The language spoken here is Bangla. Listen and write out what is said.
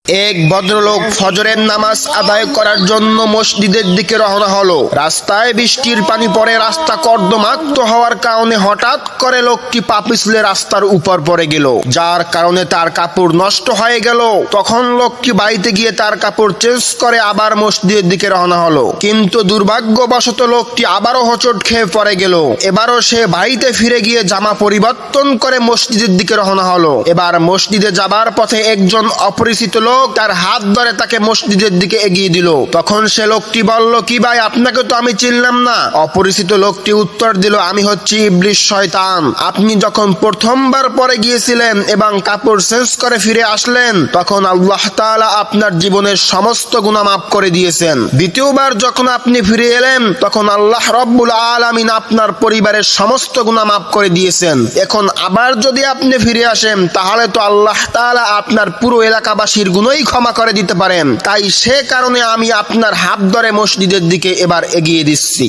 এক ভদ্রলোক ফজরের নামাজ আদায় করার জন্য মসজিদের দিকে রওনা হলো। রাস্তায় বৃষ্টির পানি পড়ে রাস্তা কর্দমাক্ত হওয়ার কারণে হঠাৎ করে লোকটি পা পিছলে রাস্তার উপর পড়ে গেল, যার কারণে তার কাপড় নষ্ট হয়ে গেল। তখন লোকটি বাড়িতে গিয়ে তার কাপড় চেঞ্জ করে আবার মসজিদের দিকে রওনা হলো, কিন্তু দুর্ভাগ্যবশত লোকটি আবারও হোঁচট খেয়ে পড়ে গেল। এবারও সে বাড়িতে ফিরে গিয়ে জামা পরিবর্তন করে মসজিদের দিকে রওনা হলো। এবার মসজিদে যাবার পথে একজন অপরিচিত লোক তার হাত ধরে তাকে মসজিদের দিকে এগিয়ে দিল। তখন সে লোকটি বলল, কি ভাই, আপনাকে তো আমি চিনলাম না। অপরিচিত লোকটি উত্তর দিল, আমি হচ্ছি ইবলিস শয়তান। আপনি যখন প্রথমবার পরে গিয়েছিলেন এবং কাপড় চেঞ্জ করে ফিরে আসলেন, তখন আল্লাহ তাআলা আপনার জীবনের সমস্ত গুনাহ মাফ করে দিয়েছেন। দ্বিতীয়বার যখন আপনি ফিরে এলেন, তখন আল্লাহ রব্বুল আলামিন আপনার পরিবারের সমস্ত গুনাহ মাফ করে দিয়েছেন। এখন আবার যদি আপনি ফিরে আসেন, তাহলে তো আল্লাহ তাআলা আপনার পুরো এলাকাবাসীর গুনাহই ক্ষমা করে দিতে পারেন। তাই সে কারণে আমি আপনার হাত ধরে মসজিদের দিকে এবার এগিয়ে দিচ্ছি।